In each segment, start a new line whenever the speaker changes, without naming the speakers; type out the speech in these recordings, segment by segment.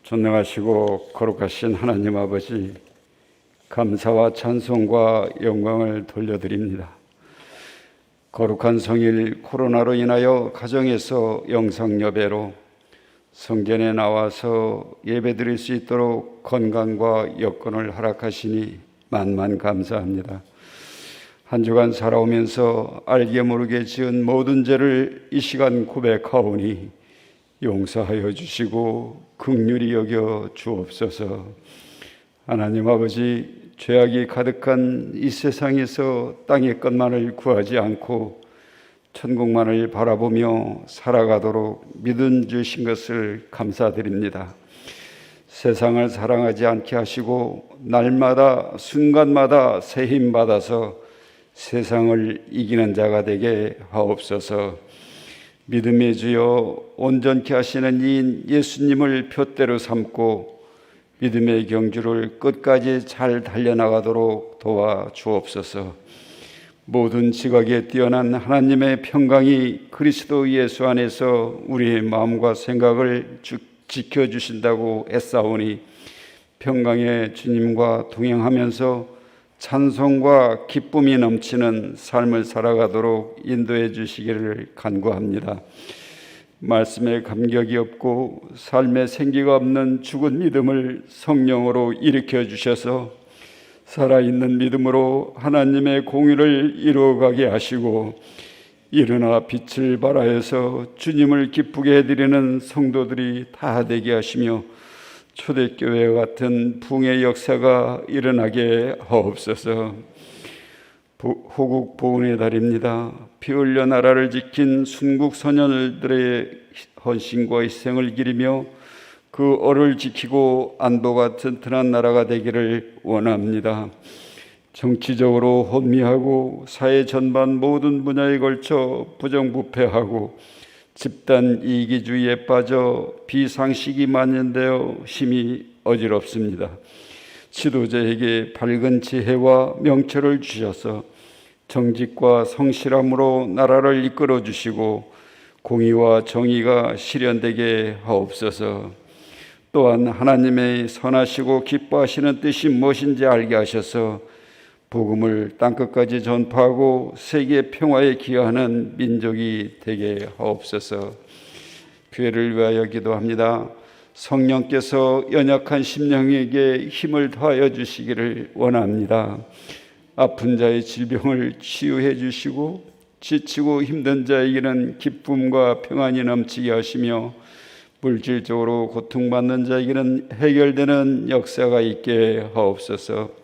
존귀하시고 거룩하신 하나님 아버지, 감사와 찬송과 영광을 돌려드립니다. 거룩한 성일 코로나로 인하여 가정에서 영상 예배로 성전에 나와서 예배드릴 수 있도록 건강과 여건을 허락하시니 만만 감사합니다. 한 주간 살아오면서 알게 모르게 지은 모든 죄를 이 시간 고백하오니 용서하여 주시고 긍휼히 여겨 주옵소서. 하나님 아버지, 죄악이 가득한 이 세상에서 땅의 것만을 구하지 않고 천국만을 바라보며 살아가도록 믿음 주신 것을 감사드립니다. 세상을 사랑하지 않게 하시고 날마다 순간마다 새 힘 받아서 세상을 이기는 자가 되게 하옵소서. 믿음의 주여, 온전케 하시는 이인 예수님을 표대로 삼고 믿음의 경주를 끝까지 잘 달려나가도록 도와주옵소서. 모든 지각에 뛰어난 하나님의 평강이 그리스도 예수 안에서 우리의 마음과 생각을 지켜주신다고 애쓰오니 평강의 주님과 동행하면서 찬송과 기쁨이 넘치는 삶을 살아가도록 인도해 주시기를 간구합니다. 말씀에 감격이 없고 삶에 생기가 없는 죽은 믿음을 성령으로 일으켜 주셔서 살아있는 믿음으로 하나님의 공의를 이루어가게 하시고 일어나 빛을 발하여서 주님을 기쁘게 해드리는 성도들이 다 되게 하시며 초대교회와 같은 부흥의 역사가 일어나게 하옵소서. 호국 보훈의 달입니다. 피 흘려 나라를 지킨 순국 선열들의 헌신과 희생을 기리며 그 얼을 지키고 안보가 튼튼한 나라가 되기를 원합니다. 정치적으로 혼미하고 사회 전반 모든 분야에 걸쳐 부정부패하고 집단 이기주의에 빠져 비상식이 만연되어 힘이 어지럽습니다. 지도자에게 밝은 지혜와 명철을 주셔서 정직과 성실함으로 나라를 이끌어 주시고 공의와 정의가 실현되게 하옵소서. 또한 하나님의 선하시고 기뻐하시는 뜻이 무엇인지 알게 하셔서 복음을 땅끝까지 전파하고 세계 평화에 기여하는 민족이 되게 하옵소서. 교회를 위하여 기도합니다. 성령께서 연약한 심령에게 힘을 더하여 주시기를 원합니다. 아픈 자의 질병을 치유해 주시고 지치고 힘든 자에게는 기쁨과 평안이 넘치게 하시며 물질적으로 고통받는 자에게는 해결되는 역사가 있게 하옵소서.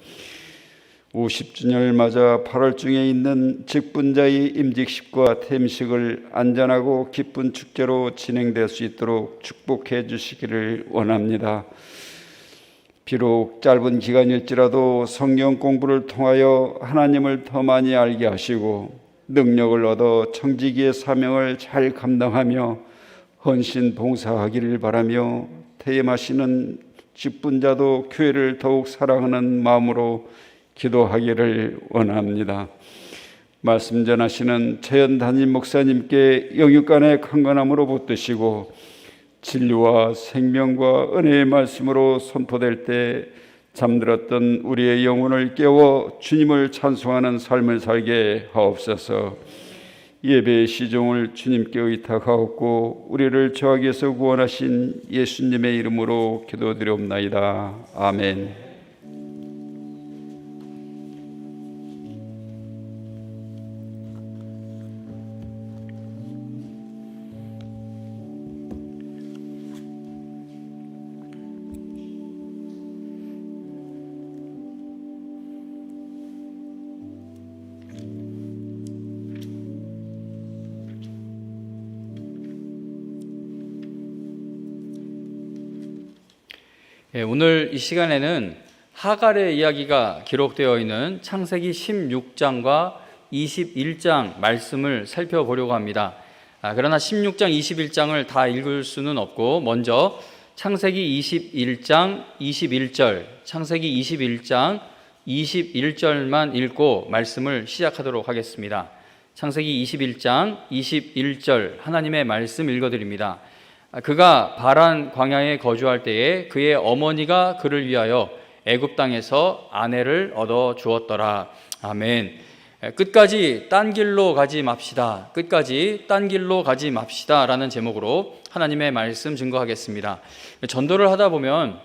50주년을 맞아 8월 중에 있는 직분자의 임직식과 퇴임식을 안전하고 기쁜 축제로 진행될 수 있도록 축복해 주시기를 원합니다. 비록 짧은 기간일지라도 성경 공부를 통하여 하나님을 더 많이 알게 하시고 능력을 얻어 청지기의 사명을 잘 감당하며 헌신 봉사하기를 바라며 퇴임하시는 직분자도 교회를 더욱 사랑하는 마음으로 기도하기를 원합니다. 말씀 전하시는 최연 담임 목사님께 영육간의 강건함으로 붙드시고 진리와 생명과 은혜의 말씀으로 선포될 때 잠들었던 우리의 영혼을 깨워 주님을 찬송하는 삶을 살게 하옵소서. 예배의 시종을 주님께 의탁하옵고 우리를 죄악에서 구원하신 예수님의 이름으로 기도드리옵나이다. 아멘.
오늘 이 시간에는 하갈의 이야기가 기록되어 있는 창세기 16장과 21장 말씀을 살펴보려고 합니다. 그러나 16장, 21장을 다 읽을 수는 없고 먼저 창세기 21장 21절, 창세기 21장 21절만 읽고 말씀을 시작하도록 하겠습니다. 창세기 21장 21절 하나님의 말씀 읽어드립니다. 그가 바란 광야에 거주할 때에 그의 어머니가 그를 위하여 애굽 땅에서 아내를 얻어 주었더라. 아멘. 끝까지 딴 길로 가지 맙시다. 끝까지 딴 길로 가지 맙시다. 라는 제목으로 하나님의 말씀 증거하겠습니다. 전도를 하다 보면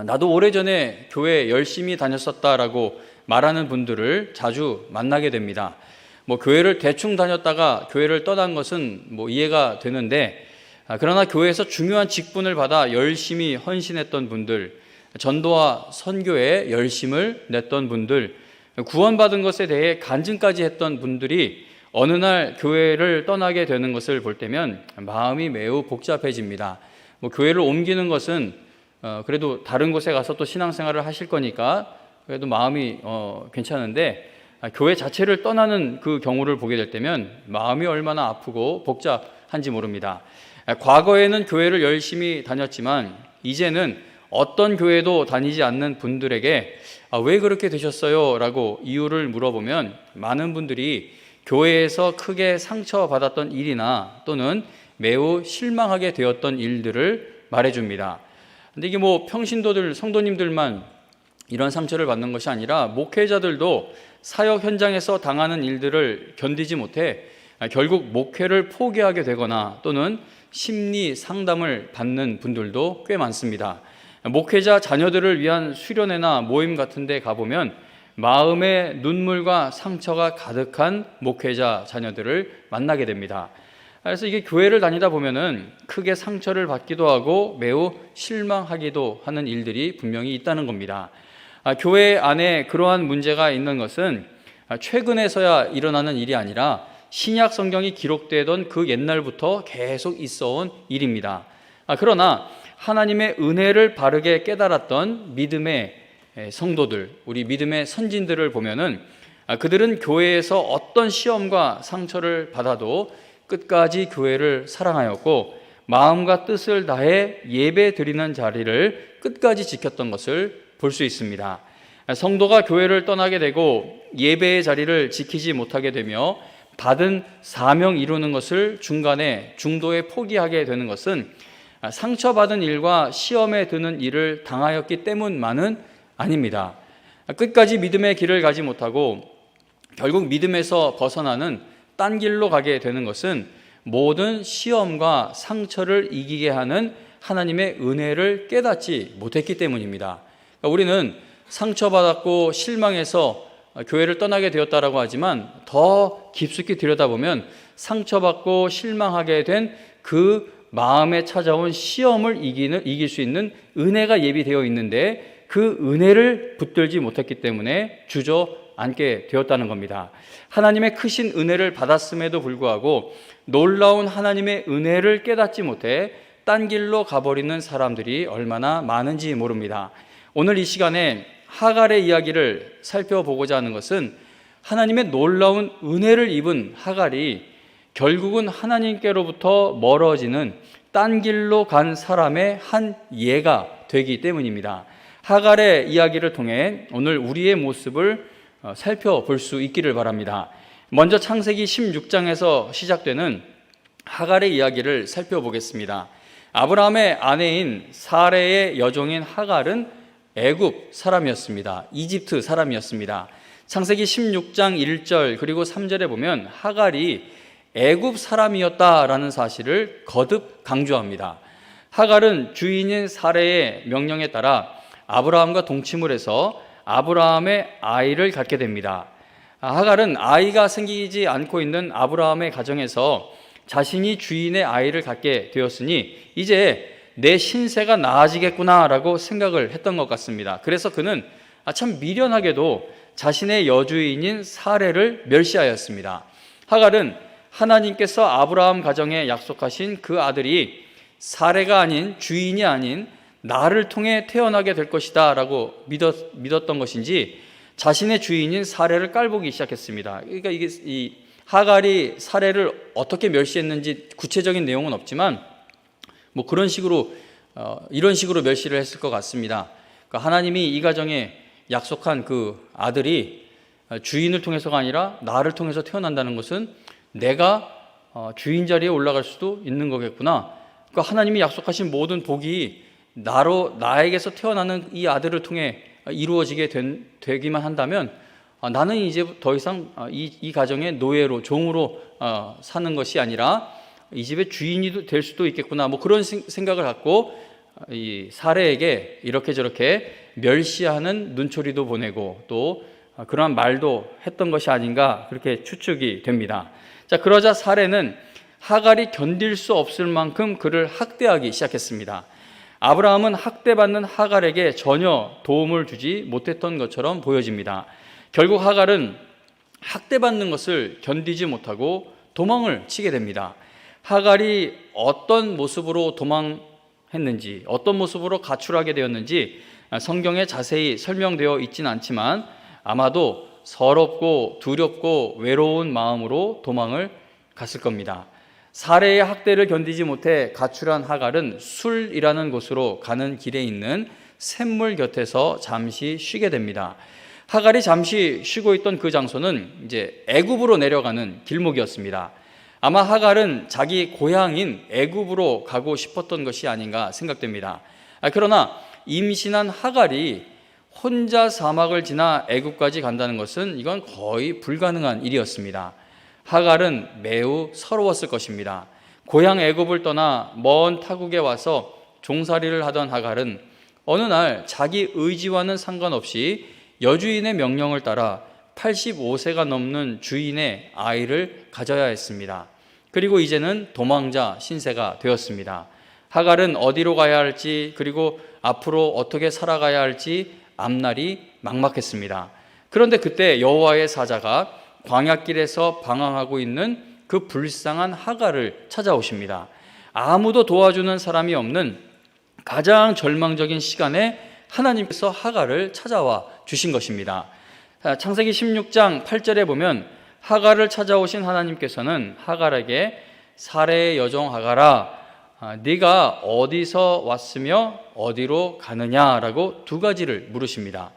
나도 오래전에 교회 열심히 다녔었다라고 말하는 분들을 자주 만나게 됩니다. 교회를 대충 다녔다가 교회를 떠난 것은 이해가 되는데, 그러나 교회에서 중요한 직분을 받아 열심히 헌신했던 분들, 전도와 선교에 열심을 냈던 분들, 구원받은 것에 대해 간증까지 했던 분들이 어느 날 교회를 떠나게 되는 것을 볼 때면 마음이 매우 복잡해집니다. 교회를 옮기는 것은 그래도 다른 곳에 가서 또 신앙생활을 하실 거니까 그래도 마음이 괜찮은데, 교회 자체를 떠나는 그 경우를 보게 될 때면 마음이 얼마나 아프고 복잡한지 모릅니다. 과거에는 교회를 열심히 다녔지만 이제는 어떤 교회도 다니지 않는 분들에게 왜 그렇게 되셨어요? 라고 이유를 물어보면 많은 분들이 교회에서 크게 상처받았던 일이나 또는 매우 실망하게 되었던 일들을 말해줍니다. 근데 이게 평신도들, 성도님들만 이런 상처를 받는 것이 아니라 목회자들도 사역 현장에서 당하는 일들을 견디지 못해 결국 목회를 포기하게 되거나 또는 심리 상담을 받는 분들도 꽤 많습니다. 목회자 자녀들을 위한 수련회나 모임 같은 데 가보면 마음에 눈물과 상처가 가득한 목회자 자녀들을 만나게 됩니다. 그래서 이게 교회를 다니다 보면은 크게 상처를 받기도 하고 매우 실망하기도 하는 일들이 분명히 있다는 겁니다. 교회 안에 그러한 문제가 있는 것은 최근에서야 일어나는 일이 아니라 신약 성경이 기록되던 그 옛날부터 계속 있어온 일입니다. 그러나 하나님의 은혜를 바르게 깨달았던 믿음의 성도들, 우리 믿음의 선진들을 보면은 그들은 교회에서 어떤 시험과 상처를 받아도 끝까지 교회를 사랑하였고 마음과 뜻을 다해 예배 드리는 자리를 끝까지 지켰던 것을 볼 수 있습니다. 성도가 교회를 떠나게 되고 예배의 자리를 지키지 못하게 되며 받은 사명 이루는 것을 중간에 중도에 포기하게 되는 것은 상처받은 일과 시험에 드는 일을 당하였기 때문만은 아닙니다. 끝까지 믿음의 길을 가지 못하고 결국 믿음에서 벗어나는 딴 길로 가게 되는 것은 모든 시험과 상처를 이기게 하는 하나님의 은혜를 깨닫지 못했기 때문입니다. 우리는 상처받았고 실망해서 교회를 떠나게 되었다라고 하지만 더 깊숙이 들여다보면 상처받고 실망하게 된 그 마음에 찾아온 시험을 이길 수 있는 은혜가 예비되어 있는데 그 은혜를 붙들지 못했기 때문에 주저앉게 되었다는 겁니다. 하나님의 크신 은혜를 받았음에도 불구하고 놀라운 하나님의 은혜를 깨닫지 못해 딴 길로 가버리는 사람들이 얼마나 많은지 모릅니다. 오늘 이 시간에 하갈의 이야기를 살펴보고자 하는 것은 하나님의 놀라운 은혜를 입은 하갈이 결국은 하나님께로부터 멀어지는 딴 길로 간 사람의 한 예가 되기 때문입니다. 하갈의 이야기를 통해 오늘 우리의 모습을 살펴볼 수 있기를 바랍니다. 먼저 창세기 16장에서 시작되는 하갈의 이야기를 살펴보겠습니다. 아브라함의 아내인 사레의 여종인 하갈은 애굽 사람이었습니다. 이집트 사람이었습니다. 창세기 16장 1절 그리고 3절에 보면 하갈이 애굽 사람이었다라는 사실을 거듭 강조합니다. 하갈은 주인인 사레의 명령에 따라 아브라함과 동침을 해서 아브라함의 아이를 갖게 됩니다. 하갈은 아이가 생기지 않고 있는 아브라함의 가정에서 자신이 주인의 아이를 갖게 되었으니 이제 내 신세가 나아지겠구나라고 생각을 했던 것 같습니다. 그래서 그는 참 미련하게도 자신의 여주인인 사레를 멸시하였습니다. 하갈은 하나님께서 아브라함 가정에 약속하신 그 아들이 사레가 아닌 주인이 아닌 나를 통해 태어나게 될 것이다 라고 믿었던 것인지 자신의 주인인 사레를 깔보기 시작했습니다. 그러니까 이게 이 하갈이 사레를 어떻게 멸시했는지 구체적인 내용은 없지만 그런 식으로 이런 식으로 멸시를 했을 것 같습니다. 그러니까 하나님이 이 가정에 약속한 그 아들이 주인을 통해서가 아니라 나를 통해서 태어난다는 것은 내가 주인 자리에 올라갈 수도 있는 거겠구나. 그 하나님이 약속하신 모든 복이 나에게서 태어나는 이 아들을 통해 이루어지게 되기만 한다면 나는 이제 더 이상 이 가정의 노예로, 종으로 사는 것이 아니라 이 집의 주인이 될 수도 있겠구나, 뭐 그런 생각을 갖고 이 사레에게 이렇게 저렇게 멸시하는 눈초리도 보내고 또 그러한 말도 했던 것이 아닌가, 그렇게 추측이 됩니다. 자, 그러자 사레는 하갈이 견딜 수 없을 만큼 그를 학대하기 시작했습니다. 아브라함은 학대받는 하갈에게 전혀 도움을 주지 못했던 것처럼 보여집니다. 결국 하갈은 학대받는 것을 견디지 못하고 도망을 치게 됩니다. 하갈이 어떤 모습으로 도망했는지, 어떤 모습으로 가출하게 되었는지 성경에 자세히 설명되어 있지는 않지만 아마도 서럽고 두렵고 외로운 마음으로 도망을 갔을 겁니다. 사레의 학대를 견디지 못해 가출한 하갈은 술이라는 곳으로 가는 길에 있는 샘물 곁에서 잠시 쉬게 됩니다. 하갈이 잠시 쉬고 있던 그 장소는 이제 애굽으로 내려가는 길목이었습니다. 아마 하갈은 자기 고향인 애굽으로 가고 싶었던 것이 아닌가 생각됩니다. 그러나 임신한 하갈이 혼자 사막을 지나 애굽까지 간다는 것은 이건 거의 불가능한 일이었습니다. 하갈은 매우 서러웠을 것입니다. 고향 애굽을 떠나 먼 타국에 와서 종살이를 하던 하갈은 어느 날 자기 의지와는 상관없이 여주인의 명령을 따라 85세가 넘는 주인의 아이를 가져야 했습니다. 그리고 이제는 도망자 신세가 되었습니다. 하갈은 어디로 가야 할지, 그리고 앞으로 어떻게 살아가야 할지 앞날이 막막했습니다. 그런데 그때 여호와의 사자가 광야길에서 방황하고 있는 그 불쌍한 하갈을 찾아오십니다. 아무도 도와주는 사람이 없는 가장 절망적인 시간에 하나님께서 하갈을 찾아와 주신 것입니다. 창세기 16장 8절에 보면 하갈을 찾아오신 하나님께서는 하갈에게 사레의 여종 하갈아, 네가 어디서 왔으며 어디로 가느냐라고 두 가지를 물으십니다.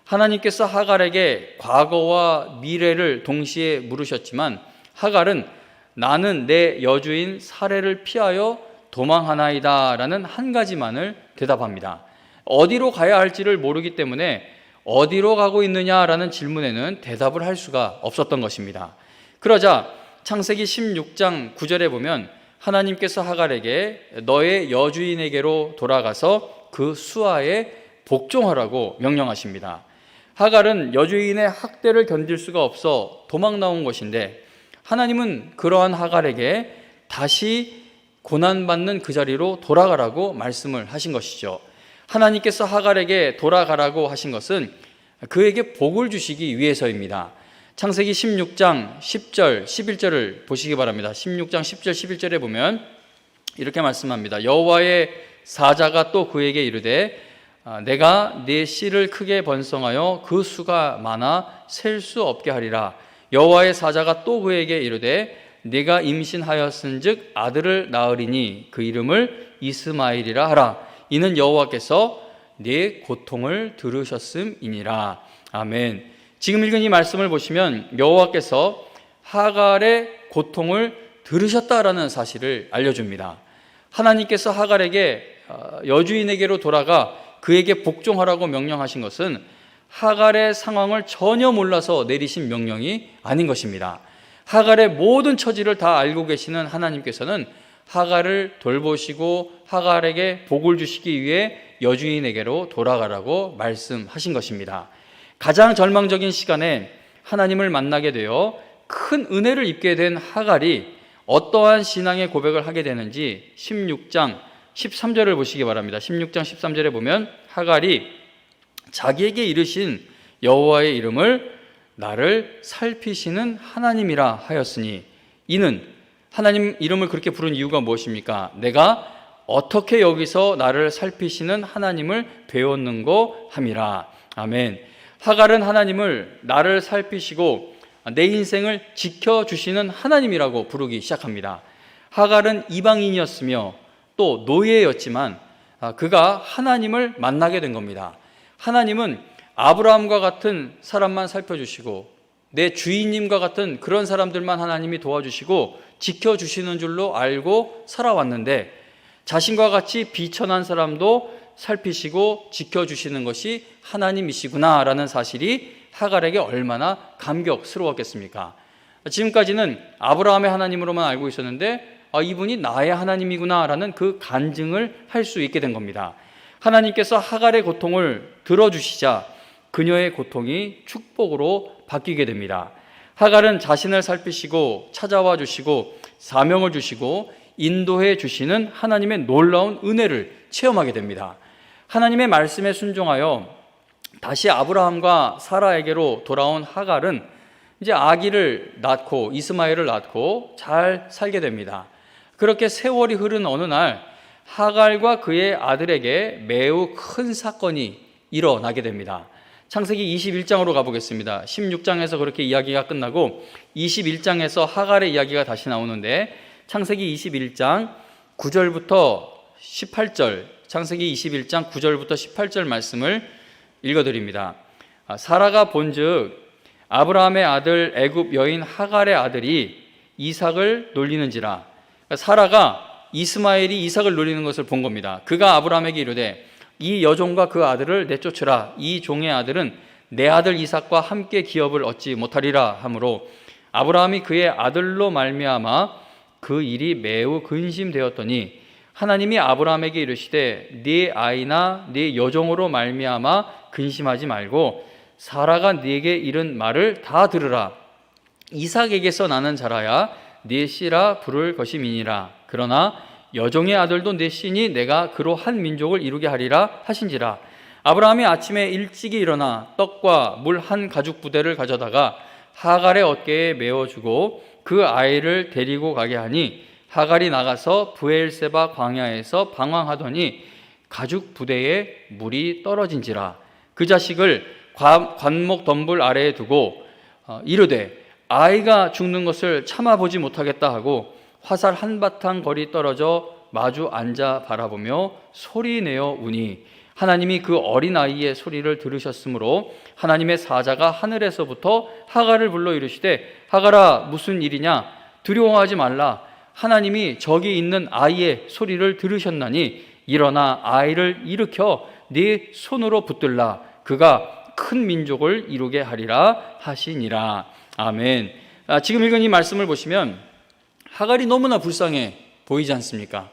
하나님께서 하갈에게 과거와 미래를 동시에 물으셨지만 하갈은 나는 내 여주인 사레를 피하여 도망하나이다 라는 한 가지만을 대답합니다. 어디로 가야 할지를 모르기 때문에 어디로 가고 있느냐라는 질문에는 대답을 할 수가 없었던 것입니다. 그러자 창세기 16장 9절에 보면 하나님께서 하갈에게 너의 여주인에게로 돌아가서 그 수하에 복종하라고 명령하십니다. 하갈은 여주인의 학대를 견딜 수가 없어 도망 나온 것인데 하나님은 그러한 하갈에게 다시 고난받는 그 자리로 돌아가라고 말씀을 하신 것이죠. 하나님께서 하갈에게 돌아가라고 하신 것은 그에게 복을 주시기 위해서입니다. 창세기 16장 10절, 11절을 보시기 바랍니다. 16장 10절, 11절에 보면 이렇게 말씀합니다. 여호와의 사자가 또 그에게 이르되 내가 네 씨를 크게 번성하여 그 수가 많아 셀 수 없게 하리라. 여호와의 사자가 또 그에게 이르되 네가 임신하였은즉 아들을 낳으리니 그 이름을 이스마엘이라 하라. 이는 여호와께서 네 고통을 들으셨음이니라. 아멘. 지금 읽은 이 말씀을 보시면 여호와께서 하갈의 고통을 들으셨다라는 사실을 알려줍니다. 하나님께서 하갈에게 여주인에게로 돌아가 그에게 복종하라고 명령하신 것은 하갈의 상황을 전혀 몰라서 내리신 명령이 아닌 것입니다. 하갈의 모든 처지를 다 알고 계시는 하나님께서는 하갈을 돌보시고 하갈에게 복을 주시기 위해 여주인에게로 돌아가라고 말씀하신 것입니다. 가장 절망적인 시간에 하나님을 만나게 되어 큰 은혜를 입게 된 하갈이 어떠한 신앙의 고백을 하게 되는지 16장 13절을 보시기 바랍니다. 16장 13절에 보면 하갈이 자기에게 이르신 여호와의 이름을 나를 살피시는 하나님이라 하였으니 이는 하나님 이름을 그렇게 부른 이유가 무엇입니까? 내가 어떻게 여기서 나를 살피시는 하나님을 배웠는고 함이라. 아멘. 하갈은 하나님을 나를 살피시고 내 인생을 지켜주시는 하나님이라고 부르기 시작합니다. 하갈은 이방인이었으며 또 노예였지만 그가 하나님을 만나게 된 겁니다. 하나님은 아브라함과 같은 사람만 살펴주시고 내 주인님과 같은 그런 사람들만 하나님이 도와주시고 지켜주시는 줄로 알고 살아왔는데 자신과 같이 비천한 사람도 살피시고 지켜주시는 것이 하나님이시구나라는 사실이 하갈에게 얼마나 감격스러웠겠습니까? 지금까지는 아브라함의 하나님으로만 알고 있었는데 이분이 나의 하나님이구나라는 그 간증을 할 수 있게 된 겁니다. 하나님께서 하갈의 고통을 들어주시자 그녀의 고통이 축복으로 바뀌게 됩니다. 하갈은 자신을 살피시고 찾아와 주시고 사명을 주시고 인도해 주시는 하나님의 놀라운 은혜를 체험하게 됩니다. 하나님의 말씀에 순종하여 다시 아브라함과 사라에게로 돌아온 하갈은 이제 아기를 낳고 이스마엘을 낳고 잘 살게 됩니다. 그렇게 세월이 흐른 어느 날 하갈과 그의 아들에게 매우 큰 사건이 일어나게 됩니다. 창세기 21장으로 가보겠습니다. 16장에서 그렇게 이야기가 끝나고 21장에서 하갈의 이야기가 다시 나오는데 창세기 21장 9절부터 18절, 창세기 21장 9절부터 18절 말씀을 읽어드립니다. 사라가 본즉 아브라함의 아들 애굽 여인 하갈의 아들이 이삭을 놀리는지라. 사라가 이스마엘이 이삭을 놀리는 것을 본 겁니다. 그가 아브라함에게 이르되 이 여종과 그 아들을 내쫓으라. 이 종의 아들은 내 아들 이삭과 함께 기업을 얻지 못하리라 하므로 아브라함이 그의 아들로 말미암아 그 일이 매우 근심되었더니 하나님이 아브라함에게 이르시되 네 아이나 네 여종으로 말미암아 근심하지 말고 사라가 네게 이른 말을 다 들으라. 이삭에게서 나는 자라야 네 씨라 부를 것임이니라. 그러나 여종의 아들도 내 씨니 내가 그로 한 민족을 이루게 하리라 하신지라. 아브라함이 아침에 일찍이 일어나 떡과 물 한 가죽 부대를 가져다가 하갈의 어깨에 메어주고 그 아이를 데리고 가게 하니 하갈이 나가서 브엘세바 광야에서 방황하더니 가죽 부대에 물이 떨어진지라. 그 자식을 관목 덤불 아래에 두고 이르되 아이가 죽는 것을 참아보지 못하겠다 하고 화살 한바탕 거리 떨어져 마주 앉아 바라보며 소리내어 우니 하나님이 그 어린아이의 소리를 들으셨으므로 하나님의 사자가 하늘에서부터 하갈을 불러 이르시되 하갈아 무슨 일이냐 두려워하지 말라. 하나님이 저기 있는 아이의 소리를 들으셨나니 일어나 아이를 일으켜 네 손으로 붙들라. 그가 큰 민족을 이루게 하리라 하시니라. 아멘. 지금 읽은 이 말씀을 보시면 하갈이 너무나 불쌍해 보이지 않습니까?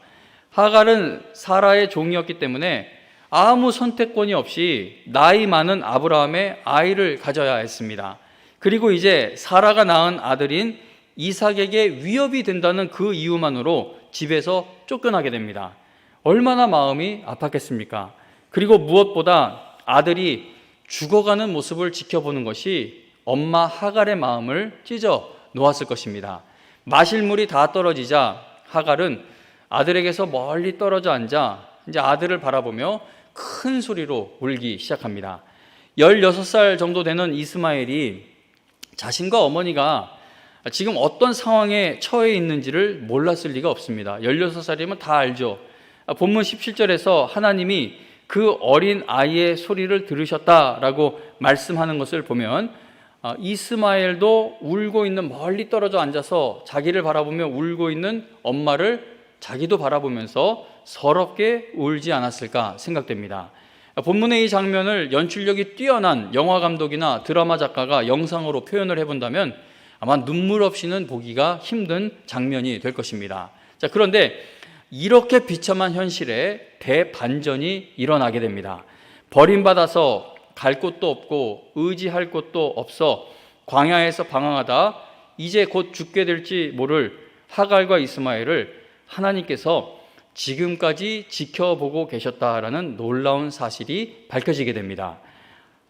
하갈은 사라의 종이었기 때문에 아무 선택권이 없이 나이 많은 아브라함의 아이를 가져야 했습니다. 그리고 이제 사라가 낳은 아들인 이삭에게 위협이 된다는 그 이유만으로 집에서 쫓겨나게 됩니다. 얼마나 마음이 아팠겠습니까? 그리고 무엇보다 아들이 죽어가는 모습을 지켜보는 것이 엄마 하갈의 마음을 찢어 놓았을 것입니다. 마실 물이 다 떨어지자 하갈은 아들에게서 멀리 떨어져 앉아 이제 아들을 바라보며 큰 소리로 울기 시작합니다. 16살 정도 되는 이스마엘이 자신과 어머니가 지금 어떤 상황에 처해 있는지를 몰랐을 리가 없습니다. 16살이면 다 알죠. 본문 17절에서 하나님이 그 어린 아이의 소리를 들으셨다라고 말씀하는 것을 보면 이스마엘도 울고 있는 멀리 떨어져 앉아서 자기를 바라보며 울고 있는 엄마를 자기도 바라보면서 서럽게 울지 않았을까 생각됩니다. 본문의 이 장면을 연출력이 뛰어난 영화 감독이나 드라마 작가가 영상으로 표현을 해본다면 아마 눈물 없이는 보기가 힘든 장면이 될 것입니다. 자, 그런데 이렇게 비참한 현실에 대반전이 일어나게 됩니다. 버림받아서 갈 곳도 없고 의지할 곳도 없어 광야에서 방황하다 이제 곧 죽게 될지 모를 하갈과 이스마엘을 하나님께서 지금까지 지켜보고 계셨다라는 놀라운 사실이 밝혀지게 됩니다.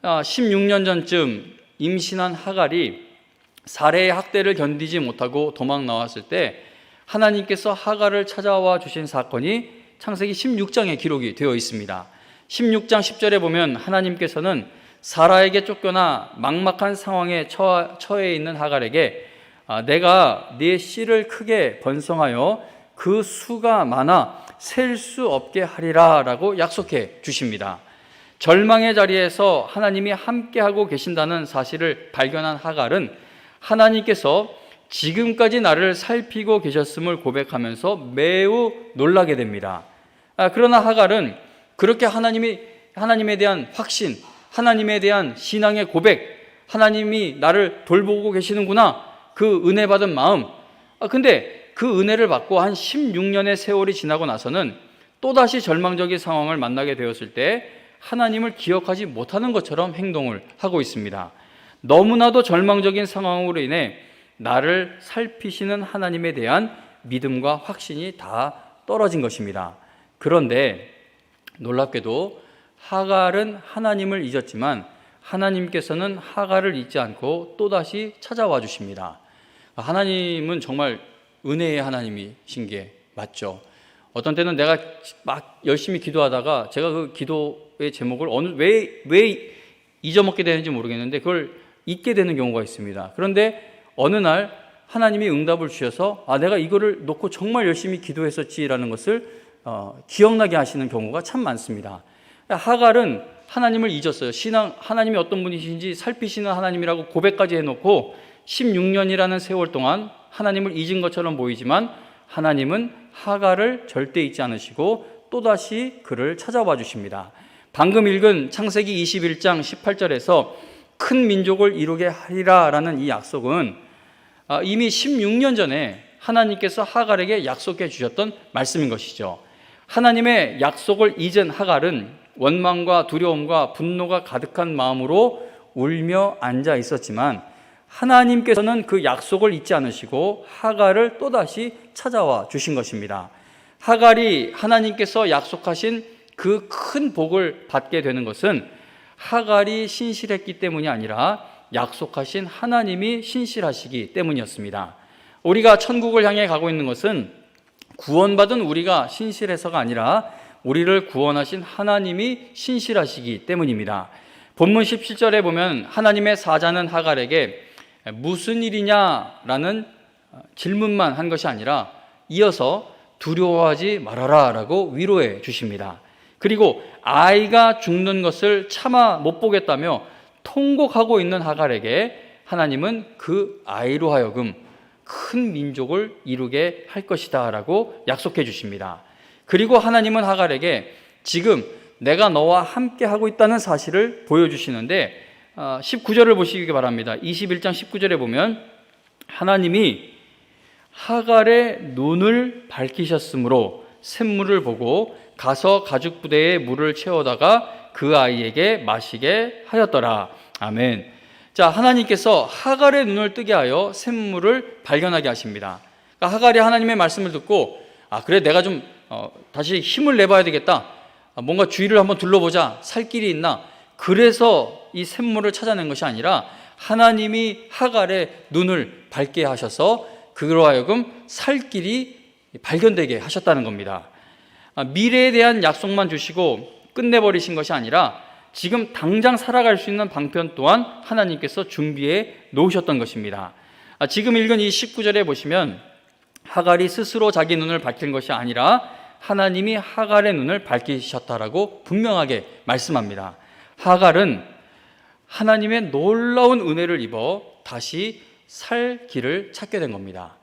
16년 전쯤 임신한 하갈이 사례의 학대를 견디지 못하고 도망 나왔을 때 하나님께서 하갈을 찾아와 주신 사건이 창세기 16장에 기록이 되어 있습니다. 16장 10절에 보면 하나님께서는 사라에게 쫓겨나 막막한 상황에 처해 있는 하갈에게 내가 네 씨를 크게 번성하여 그 수가 많아 셀 수 없게 하리라 라고 약속해 주십니다. 절망의 자리에서 하나님이 함께하고 계신다는 사실을 발견한 하갈은 하나님께서 지금까지 나를 살피고 계셨음을 고백하면서 매우 놀라게 됩니다. 그러나 하갈은 그렇게 하나님에 대한 확신, 하나님에 대한 신앙의 고백, 하나님이 나를 돌보고 계시는구나, 그 은혜 받은 마음. 근데 그 은혜를 받고 한 16년의 세월이 지나고 나서는 또다시 절망적인 상황을 만나게 되었을 때 하나님을 기억하지 못하는 것처럼 행동을 하고 있습니다. 너무나도 절망적인 상황으로 인해 나를 살피시는 하나님에 대한 믿음과 확신이 다 떨어진 것입니다. 그런데 놀랍게도 하갈은 하나님을 잊었지만 하나님께서는 하갈을 잊지 않고 또다시 찾아와 주십니다. 하나님은 정말 은혜의 하나님이신 게 맞죠. 어떤 때는 내가 막 열심히 기도하다가 제가 그 기도의 제목을 왜 잊어먹게 되는지 모르겠는데 그걸 잊게 되는 경우가 있습니다. 그런데 어느 날 하나님이 응답을 주셔서 내가 이거를 놓고 정말 열심히 기도했었지라는 것을 기억나게 하시는 경우가 참 많습니다. 하갈은 하나님을 잊었어요. 하나님이 어떤 분이신지 살피시는 하나님이라고 고백까지 해놓고 16년이라는 세월 동안 하나님을 잊은 것처럼 보이지만 하나님은 하갈을 절대 잊지 않으시고 또다시 그를 찾아와 주십니다. 방금 읽은 창세기 21장 18절에서 큰 민족을 이루게 하리라 라는 이 약속은 이미 16년 전에 하나님께서 하갈에게 약속해 주셨던 말씀인 것이죠. 하나님의 약속을 잊은 하갈은 원망과 두려움과 분노가 가득한 마음으로 울며 앉아 있었지만 하나님께서는 그 약속을 잊지 않으시고 하갈을 또다시 찾아와 주신 것입니다. 하갈이 하나님께서 약속하신 그 큰 복을 받게 되는 것은 하갈이 신실했기 때문이 아니라 약속하신 하나님이 신실하시기 때문이었습니다. 우리가 천국을 향해 가고 있는 것은 구원받은 우리가 신실해서가 아니라 우리를 구원하신 하나님이 신실하시기 때문입니다. 본문 17절에 보면 하나님의 사자는 하갈에게 무슨 일이냐라는 질문만 한 것이 아니라 이어서 두려워하지 말아라 라고 위로해 주십니다. 그리고 아이가 죽는 것을 차마 못 보겠다며 통곡하고 있는 하갈에게 하나님은 그 아이로 하여금 큰 민족을 이루게 할 것이다 라고 약속해 주십니다. 그리고 하나님은 하갈에게 지금 내가 너와 함께 하고 있다는 사실을 보여주시는데 19절을 보시기 바랍니다. 21장 19절에 보면 하나님이 하갈의 눈을 밝히셨으므로 샘물을 보고 가서 가죽 부대에 물을 채워다가 그 아이에게 마시게 하였더라. 아멘. 자, 하나님께서 하갈의 눈을 뜨게 하여 샘물을 발견하게 하십니다. 그러니까 하갈이 하나님의 말씀을 듣고 그래 내가 좀 다시 힘을 내봐야 되겠다. 뭔가 주위를 한번 둘러보자. 살 길이 있나? 그래서 이 샘물을 찾아낸 것이 아니라 하나님이 하갈의 눈을 밝게 하셔서 그로 하여금 살 길이 발견되게 하셨다는 겁니다. 미래에 대한 약속만 주시고 끝내버리신 것이 아니라 지금 당장 살아갈 수 있는 방편 또한 하나님께서 준비해 놓으셨던 것입니다. 지금 읽은 이 19절에 보시면 하갈이 스스로 자기 눈을 밝힌 것이 아니라 하나님이 하갈의 눈을 밝히셨다라고 분명하게 말씀합니다. 하갈은 하나님의 놀라운 은혜를 입어 다시 살 길을 찾게 된 겁니다.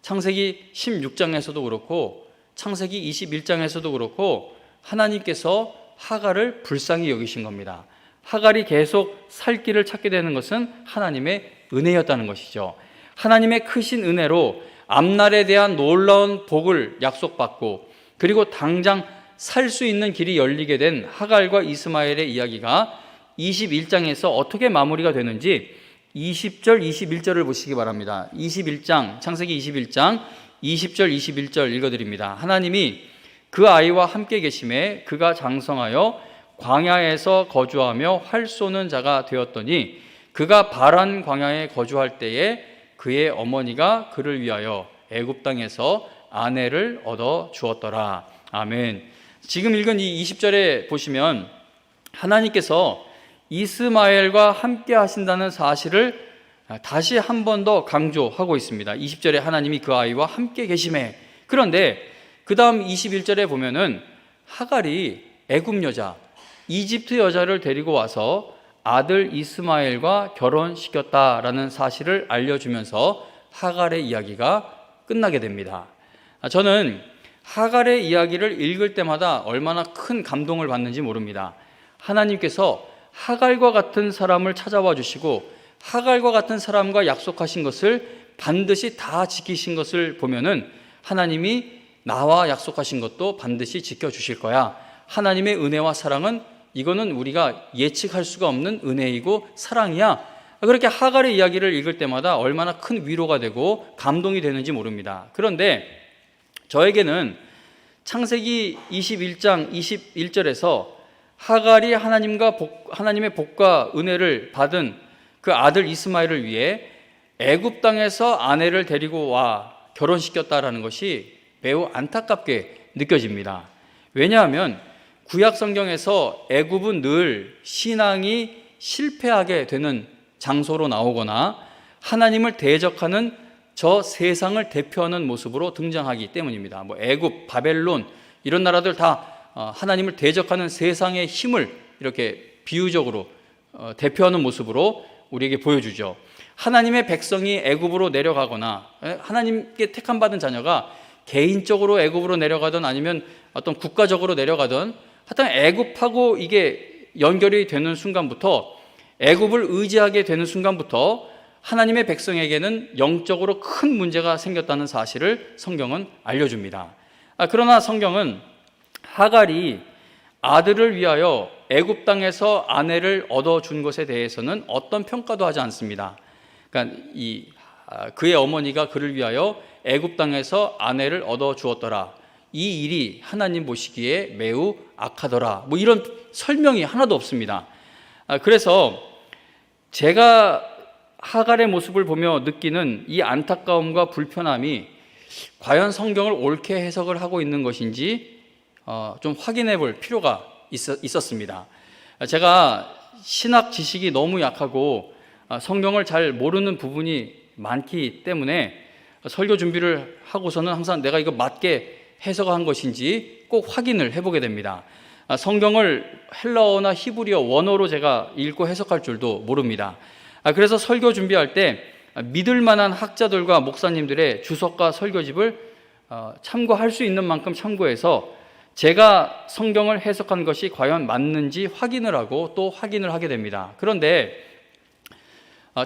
창세기 16장에서도 그렇고 창세기 21장에서도 그렇고 하나님께서 하갈을 불쌍히 여기신 겁니다. 하갈이 계속 살 길을 찾게 되는 것은 하나님의 은혜였다는 것이죠. 하나님의 크신 은혜로 앞날에 대한 놀라운 복을 약속받고 그리고 당장 살 수 있는 길이 열리게 된 하갈과 이스마엘의 이야기가 21장에서 어떻게 마무리가 되는지 20절, 21절을 보시기 바랍니다. 21장, 창세기 21장 20절, 21절 읽어드립니다. 하나님이 그 아이와 함께 계심에 그가 장성하여 광야에서 거주하며 활 쏘는 자가 되었더니 그가 바란 광야에 거주할 때에 그의 어머니가 그를 위하여 애굽 땅에서 아내를 얻어 주었더라. 아멘. 지금 읽은 이 20절에 보시면 하나님께서 이스마엘과 함께 하신다는 사실을 다시 한 번 더 강조하고 있습니다. 20절에 하나님이 그 아이와 함께 계심에. 그런데 그 다음 21절에 보면은 하갈이 애굽 여자, 이집트 여자를 데리고 와서 아들 이스마엘과 결혼시켰다라는 사실을 알려주면서 하갈의 이야기가 끝나게 됩니다. 저는 하갈의 이야기를 읽을 때마다 얼마나 큰 감동을 받는지 모릅니다. 하나님께서 하갈과 같은 사람을 찾아와 주시고 하갈과 같은 사람과 약속하신 것을 반드시 다 지키신 것을 보면은 하나님이 나와 약속하신 것도 반드시 지켜주실 거야. 하나님의 은혜와 사랑은 이거는 우리가 예측할 수가 없는 은혜이고 사랑이야. 그렇게 하갈의 이야기를 읽을 때마다 얼마나 큰 위로가 되고 감동이 되는지 모릅니다. 그런데 저에게는 창세기 21장 21절에서 하갈이 하나님의 복과 은혜를 받은 그 아들 이스마엘을 위해 애굽 땅에서 아내를 데리고 와 결혼시켰다라는 것이 매우 안타깝게 느껴집니다. 왜냐하면 구약 성경에서 애굽은 늘 신앙이 실패하게 되는 장소로 나오거나 하나님을 대적하는 저 세상을 대표하는 모습으로 등장하기 때문입니다. 애굽, 바벨론 이런 나라들 다 하나님을 대적하는 세상의 힘을 이렇게 비유적으로 대표하는 모습으로 우리에게 보여주죠. 하나님의 백성이 애굽으로 내려가거나 하나님께 택함 받은 자녀가 개인적으로 애굽으로 내려가든 아니면 어떤 국가적으로 내려가든 하여튼 애굽하고 이게 연결이 되는 순간부터 애굽을 의지하게 되는 순간부터 하나님의 백성에게는 영적으로 큰 문제가 생겼다는 사실을 성경은 알려줍니다. 그러나 성경은 하갈이 아들을 위하여 애굽 땅에서 아내를 얻어준 것에 대해서는 어떤 평가도 하지 않습니다. 그러니까 그의 어머니가 그를 위하여 애굽 땅에서 아내를 얻어 주었더라. 이 일이 하나님 보시기에 매우 악하더라. 이런 설명이 하나도 없습니다. 그래서 제가 하갈의 모습을 보며 느끼는 이 안타까움과 불편함이 과연 성경을 옳게 해석을 하고 있는 것인지 좀 확인해 볼 필요가 있었습니다. 제가 신학 지식이 너무 약하고 성경을 잘 모르는 부분이 많기 때문에 설교 준비를 하고서는 항상 내가 이거 맞게 해석한 것인지 꼭 확인을 해보게 됩니다. 성경을 헬라어나 히브리어 원어로 제가 읽고 해석할 줄도 모릅니다. 그래서 설교 준비할 때 믿을 만한 학자들과 목사님들의 주석과 설교집을 참고할 수 있는 만큼 참고해서 제가 성경을 해석한 것이 과연 맞는지 확인을 하고 또 확인을 하게 됩니다. 그런데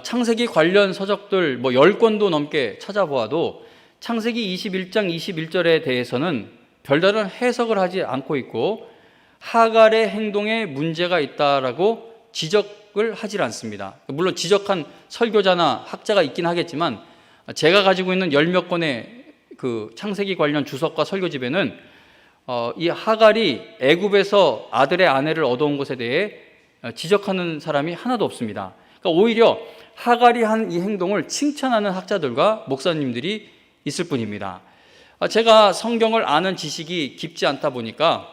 창세기 관련 서적들 10권도 넘게 찾아보아도 창세기 21장 21절에 대해서는 별다른 해석을 하지 않고 있고 하갈의 행동에 문제가 있다라고 지적을 하질 않습니다. 물론 지적한 설교자나 학자가 있긴 하겠지만 제가 가지고 있는 10몇 권의 그 창세기 관련 주석과 설교집에는 이 하갈이 애굽에서 아들의 아내를 얻어온 것에 대해 지적하는 사람이 하나도 없습니다. 그러니까 오히려 하갈이 한 이 행동을 칭찬하는 학자들과 목사님들이 있을 뿐입니다. 제가 성경을 아는 지식이 깊지 않다 보니까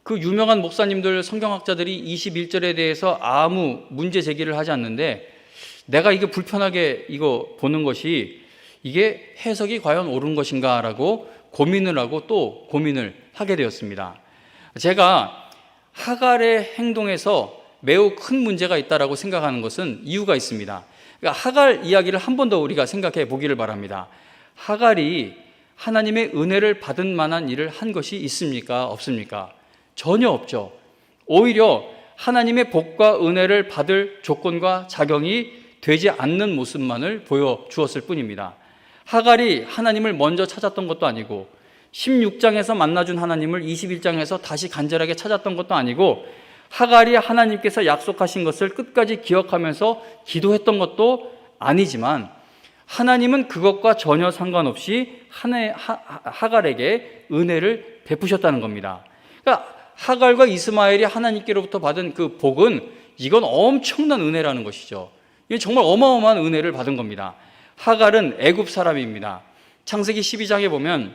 그 유명한 목사님들, 성경학자들이 21절에 대해서 아무 문제 제기를 하지 않는데 내가 이게 불편하게 이거 보는 것이 이게 해석이 과연 옳은 것인가라고 고민을 하고 또 고민을 하게 되었습니다. 제가 하갈의 행동에서 매우 큰 문제가 있다라고 생각하는 것은 이유가 있습니다. 그러니까 하갈 이야기를 한 번 더 우리가 생각해 보기를 바랍니다. 하갈이 하나님의 은혜를 받은 만한 일을 한 것이 있습니까? 없습니까? 전혀 없죠. 오히려 하나님의 복과 은혜를 받을 조건과 자격이 되지 않는 모습만을 보여주었을 뿐입니다. 하갈이 하나님을 먼저 찾았던 것도 아니고 16장에서 만나준 하나님을 21장에서 다시 간절하게 찾았던 것도 아니고 하갈이 하나님께서 약속하신 것을 끝까지 기억하면서 기도했던 것도 아니지만 하나님은 그것과 전혀 상관없이 하갈에게 은혜를 베푸셨다는 겁니다. 그러니까 하갈과 이스마엘이 하나님께로부터 받은 그 복은 이건 엄청난 은혜라는 것이죠. 이게 정말 어마어마한 은혜를 받은 겁니다. 하갈은 애굽 사람입니다. 창세기 12장에 보면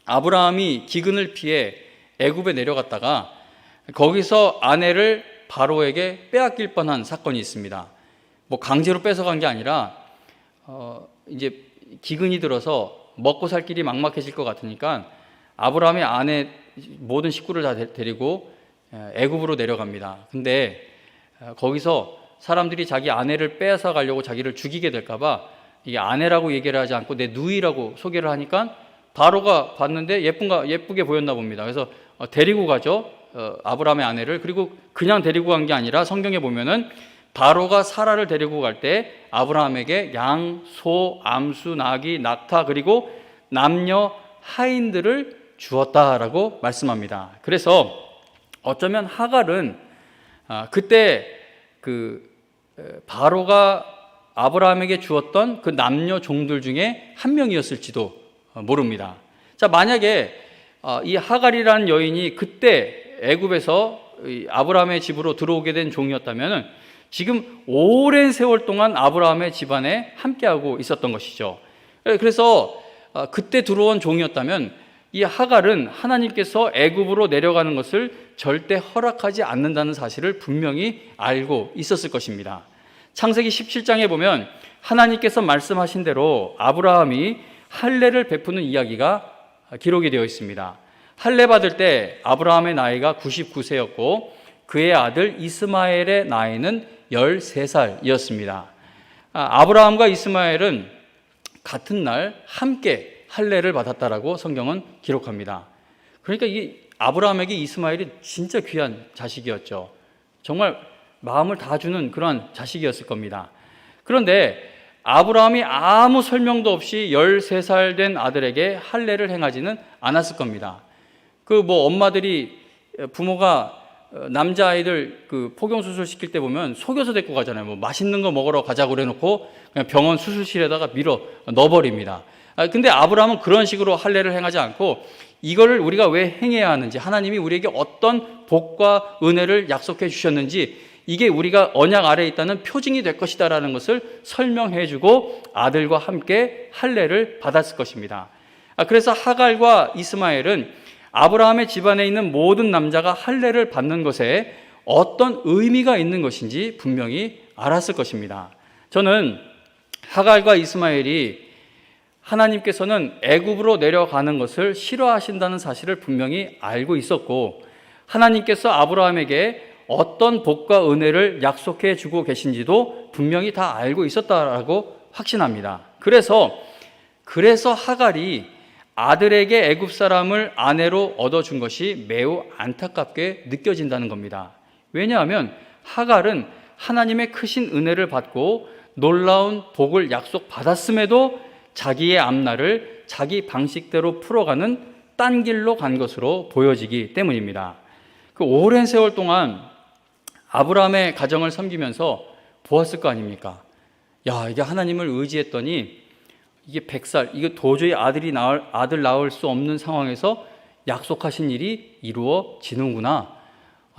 아브라함이 기근을 피해 애굽에 내려갔다가 거기서 아내를 바로에게 빼앗길 뻔한 사건이 있습니다. 강제로 뺏어간 게 아니라 이제 기근이 들어서 먹고 살 길이 막막해질 것 같으니까 아브라함의 아내 모든 식구를 다 데리고 애굽으로 내려갑니다. 근데 거기서 사람들이 자기 아내를 빼앗아 가려고 자기를 죽이게 될까 봐 이게 아내라고 얘기를 하지 않고 내 누이라고 소개를 하니까 바로가 봤는데 예쁘게 보였나 봅니다. 그래서 데리고 가죠. 아브라함의 아내를. 그리고 그냥 데리고 간 게 아니라 성경에 보면은 바로가 사라를 데리고 갈 때 아브라함에게 양, 소, 암수, 나귀, 낙타 그리고 남녀 하인들을 주었다라고 말씀합니다. 그래서 어쩌면 하갈은 그때 그 바로가 아브라함에게 주었던 그 남녀 종들 중에 한 명이었을지도 모릅니다. 자, 만약에 이 하갈이라는 여인이 그때 애굽에서 아브라함의 집으로 들어오게 된 종이었다면 지금 오랜 세월 동안 아브라함의 집안에 함께하고 있었던 것이죠. 그래서 그때 들어온 종이었다면 이 하갈은 하나님께서 애굽으로 내려가는 것을 절대 허락하지 않는다는 사실을 분명히 알고 있었을 것입니다. 창세기 17장에 보면 하나님께서 말씀하신 대로 아브라함이 할례를 베푸는 이야기가 기록이 되어 있습니다. 할례 받을 때 아브라함의 나이가 99세였고 그의 아들 이스마엘의 나이는 13살이었습니다. 아브라함과 이스마엘은 같은 날 함께 할례를 받았다라고 성경은 기록합니다. 그러니까 이 아브라함에게 이스마엘이 진짜 귀한 자식이었죠. 정말 마음을 다 주는 그런 자식이었을 겁니다. 그런데 아브라함이 아무 설명도 없이 13살 된 아들에게 할례를 행하지는 않았을 겁니다. 엄마들이 부모가 남자아이들 포경 수술 시킬 때 보면 속여서 데리고 가잖아요. 맛있는 거 먹으러 가자고 그래놓고 그냥 병원 수술실에다가 밀어 넣어버립니다. 근데 아브라함은 그런 식으로 할례를 행하지 않고 이거를 우리가 왜 행해야 하는지, 하나님이 우리에게 어떤 복과 은혜를 약속해 주셨는지, 이게 우리가 언약 아래에 있다는 표징이 될 것이다라는 것을 설명해 주고 아들과 함께 할례를 받았을 것입니다. 그래서 하갈과 이스마엘은 아브라함의 집안에 있는 모든 남자가 할례를 받는 것에 어떤 의미가 있는 것인지 분명히 알았을 것입니다. 저는 하갈과 이스마엘이 하나님께서는 애굽으로 내려가는 것을 싫어하신다는 사실을 분명히 알고 있었고, 하나님께서 아브라함에게 어떤 복과 은혜를 약속해 주고 계신지도 분명히 다 알고 있었다라고 확신합니다. 그래서 하갈이 아들에게 애굽 사람을 아내로 얻어준 것이 매우 안타깝게 느껴진다는 겁니다. 왜냐하면 하갈은 하나님의 크신 은혜를 받고 놀라운 복을 약속받았음에도 자기의 앞날을 자기 방식대로 풀어가는 딴 길로 간 것으로 보여지기 때문입니다. 그 오랜 세월 동안 아브라함의 가정을 섬기면서 보았을 거 아닙니까? 이게 하나님을 의지했더니 이게 100살, 이게 도저히 아들 낳을 수 없는 상황에서 약속하신 일이 이루어지는구나.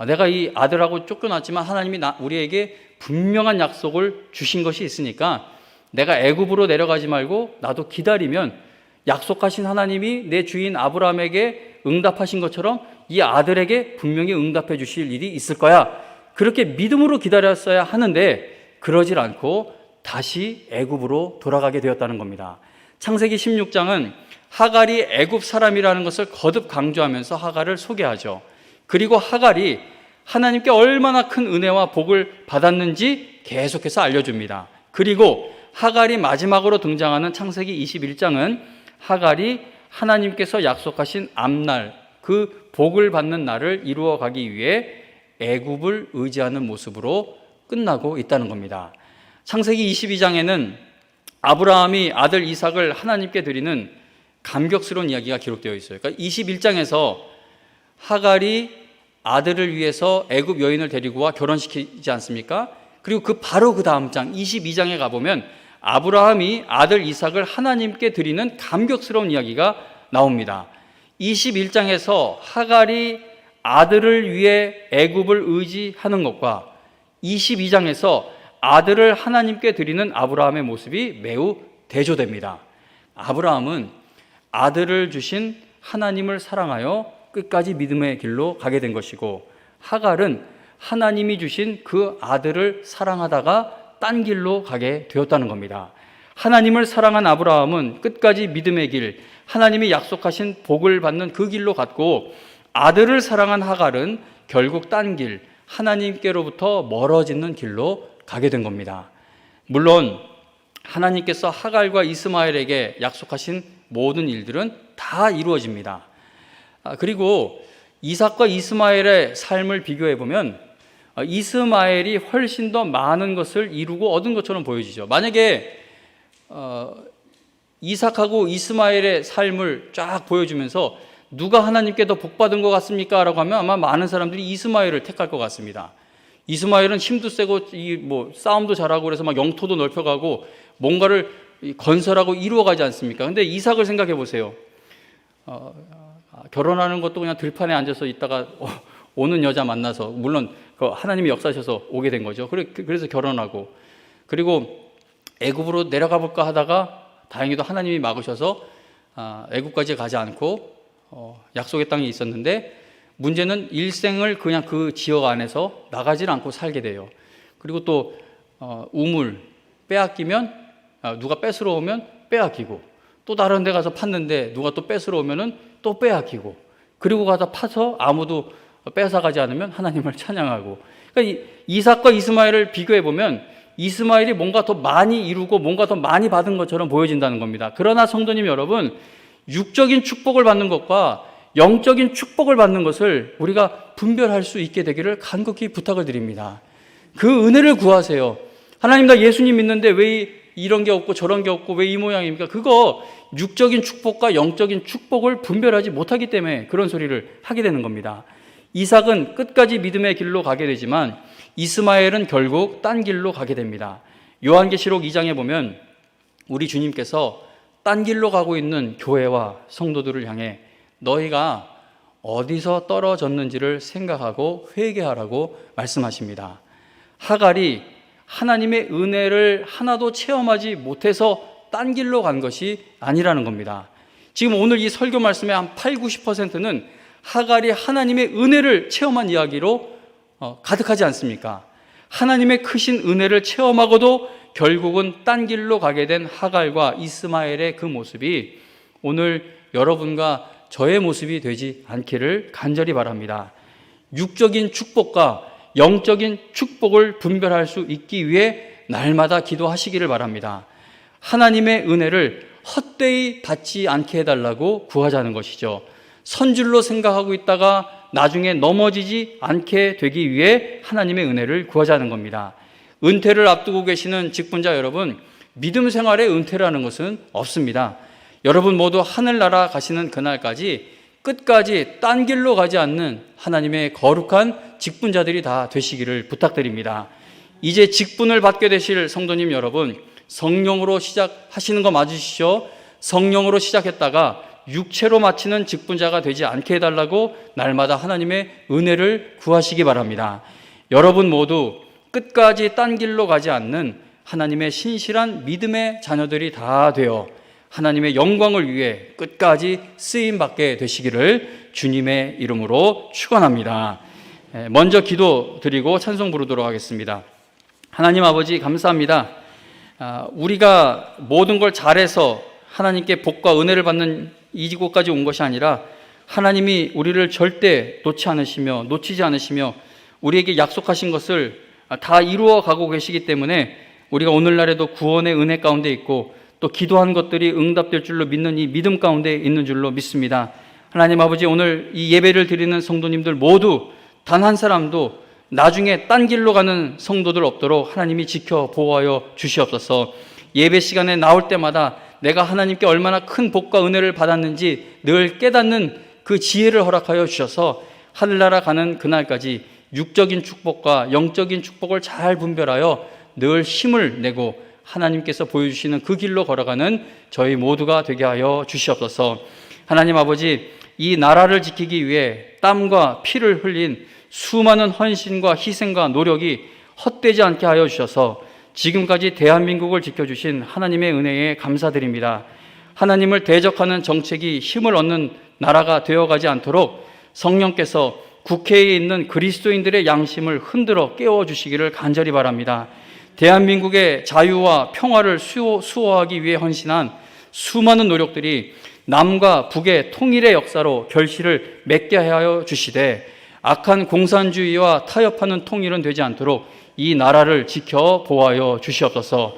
내가 이 아들하고 쫓겨났지만 하나님이 우리에게 분명한 약속을 주신 것이 있으니까 내가 애굽으로 내려가지 말고 나도 기다리면 약속하신 하나님이 내 주인 아브라함에게 응답하신 것처럼 이 아들에게 분명히 응답해 주실 일이 있을 거야. 그렇게 믿음으로 기다렸어야 하는데 그러질 않고 다시 애굽으로 돌아가게 되었다는 겁니다. 창세기 16장은 하갈이 애굽 사람이라는 것을 거듭 강조하면서 하갈을 소개하죠. 그리고 하갈이 하나님께 얼마나 큰 은혜와 복을 받았는지 계속해서 알려줍니다. 그리고 하갈이 마지막으로 등장하는 창세기 21장은 하갈이 하나님께서 약속하신 앞날, 그 복을 받는 날을 이루어가기 위해 애굽을 의지하는 모습으로 끝나고 있다는 겁니다. 창세기 22장에는 아브라함이 아들 이삭을 하나님께 드리는 감격스러운 이야기가 기록되어 있어요. 그러니까 21장에서 하갈이 아들을 위해서 애굽 여인을 데리고 와 결혼시키지 않습니까? 그리고 바로 그 다음 장 22장에 가보면 아브라함이 아들 이삭을 하나님께 드리는 감격스러운 이야기가 나옵니다. 21장에서 하갈이 아들을 위해 애굽을 의지하는 것과 22장에서 아들을 하나님께 드리는 아브라함의 모습이 매우 대조됩니다. 아브라함은 아들을 주신 하나님을 사랑하여 끝까지 믿음의 길로 가게 된 것이고, 하갈은 하나님이 주신 그 아들을 사랑하다가 딴 길로 가게 되었다는 겁니다. 하나님을 사랑한 아브라함은 끝까지 믿음의 길, 하나님이 약속하신 복을 받는 그 길로 갔고, 아들을 사랑한 하갈은 결국 딴 길, 하나님께로부터 멀어지는 길로 가게 된 겁니다. 물론 하나님께서 하갈과 이스마엘에게 약속하신 모든 일들은 다 이루어집니다. 그리고 이삭과 이스마엘의 삶을 비교해 보면 이스마엘이 훨씬 더 많은 것을 이루고 얻은 것처럼 보여지죠. 만약에 이삭하고 이스마엘의 삶을 쫙 보여주면서 누가 하나님께 더 복받은 것 같습니까? 라고 하면 아마 많은 사람들이 이스마엘을 택할 것 같습니다. 이스마엘은 힘도 세고 싸움도 잘하고 그래서 막 영토도 넓혀가고 뭔가를 건설하고 이루어가지 않습니까? 근데 이삭을 생각해 보세요. 결혼하는 것도 그냥 들판에 앉아서 있다가 오는 여자 만나서, 물론 하나님이 역사하셔서 오게 된 거죠. 그래서 결혼하고, 그리고 애굽으로 내려가 볼까 하다가 다행히도 하나님이 막으셔서 애굽까지 가지 않고 약속의 땅에 있었는데, 문제는 일생을 그냥 그 지역 안에서 나가질 않고 살게 돼요. 그리고 또 우물 빼앗기면 누가 뺏으러 오면 빼앗기고, 또 다른 데 가서 팠는데 누가 또 뺏으러 오면은 또 빼앗기고, 그리고 가서 파서 아무도 뺏어가지 않으면 하나님을 찬양하고. 그러니까 이삭과 이스마엘을 비교해 보면 이스마엘이 뭔가 더 많이 이루고 뭔가 더 많이 받은 것처럼 보여진다는 겁니다. 그러나 성도님 여러분, 육적인 축복을 받는 것과 영적인 축복을 받는 것을 우리가 분별할 수 있게 되기를 간곡히 부탁을 드립니다. 그 은혜를 구하세요. 하나님, 나 예수님 믿는데 왜 이런 게 없고 저런 게 없고 왜 이 모양입니까? 그거 육적인 축복과 영적인 축복을 분별하지 못하기 때문에 그런 소리를 하게 되는 겁니다. 이삭은 끝까지 믿음의 길로 가게 되지만 이스마엘은 결국 딴 길로 가게 됩니다. 요한계시록 2장에 보면 우리 주님께서 딴 길로 가고 있는 교회와 성도들을 향해 너희가 어디서 떨어졌는지를 생각하고 회개하라고 말씀하십니다. 하갈이 하나님의 은혜를 하나도 체험하지 못해서 딴 길로 간 것이 아니라는 겁니다. 지금 오늘 이 설교 말씀의 한 80~90%는 하갈이 하나님의 은혜를 체험한 이야기로 가득하지 않습니까? 하나님의 크신 은혜를 체험하고도 결국은 딴 길로 가게 된 하갈과 이스마엘의 그 모습이 오늘 여러분과 저의 모습이 되지 않기를 간절히 바랍니다. 육적인 축복과 영적인 축복을 분별할 수 있기 위해 날마다 기도하시기를 바랍니다. 하나님의 은혜를 헛되이 받지 않게 해달라고 구하자는 것이죠. 선줄로 생각하고 있다가 나중에 넘어지지 않게 되기 위해 하나님의 은혜를 구하자는 겁니다. 은퇴를 앞두고 계시는 직분자 여러분, 믿음 생활에 은퇴라는 것은 없습니다. 여러분 모두 하늘나라 가시는 그날까지 끝까지 딴 길로 가지 않는 하나님의 거룩한 직분자들이 다 되시기를 부탁드립니다. 이제 직분을 받게 되실 성도님 여러분, 성령으로 시작하시는 거 맞으시죠? 성령으로 시작했다가 육체로 마치는 직분자가 되지 않게 해달라고 날마다 하나님의 은혜를 구하시기 바랍니다. 여러분 모두 끝까지 딴 길로 가지 않는 하나님의 신실한 믿음의 자녀들이 다 되어 하나님의 영광을 위해 끝까지 쓰임받게 되시기를 주님의 이름으로 축원합니다. 먼저 기도드리고 찬송 부르도록 하겠습니다. 하나님 아버지, 감사합니다. 우리가 모든 걸 잘해서 하나님께 복과 은혜를 받는 이곳까지 온 것이 아니라 하나님이 우리를 절대 놓치지 않으시며 우리에게 약속하신 것을 다 이루어 가고 계시기 때문에 우리가 오늘날에도 구원의 은혜 가운데 있고 또 기도한 것들이 응답될 줄로 믿는 이 믿음 가운데 있는 줄로 믿습니다. 하나님 아버지, 오늘 이 예배를 드리는 성도님들 모두 단 한 사람도 나중에 딴 길로 가는 성도들 없도록 하나님이 지켜 보호하여 주시옵소서. 예배 시간에 나올 때마다 내가 하나님께 얼마나 큰 복과 은혜를 받았는지 늘 깨닫는 그 지혜를 허락하여 주셔서 하늘나라 가는 그날까지 육적인 축복과 영적인 축복을 잘 분별하여 늘 힘을 내고 하나님께서 보여주시는 그 길로 걸어가는 저희 모두가 되게 하여 주시옵소서. 하나님 아버지, 이 나라를 지키기 위해 땀과 피를 흘린 수많은 헌신과 희생과 노력이 헛되지 않게 하여 주셔서 지금까지 대한민국을 지켜주신 하나님의 은혜에 감사드립니다. 하나님을 대적하는 정책이 힘을 얻는 나라가 되어가지 않도록 성령께서 국회에 있는 그리스도인들의 양심을 흔들어 깨워주시기를 간절히 바랍니다. 대한민국의 자유와 평화를 수호하기 위해 헌신한 수많은 노력들이 남과 북의 통일의 역사로 결실을 맺게 하여 주시되 악한 공산주의와 타협하는 통일은 되지 않도록 이 나라를 지켜 보호하여 주시옵소서.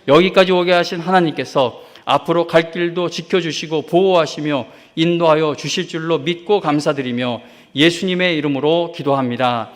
여기까지 오게 하신 하나님께서 앞으로 갈 길도 지켜주시고 보호하시며 인도하여 주실 줄로 믿고 감사드리며 예수님의 이름으로 기도합니다.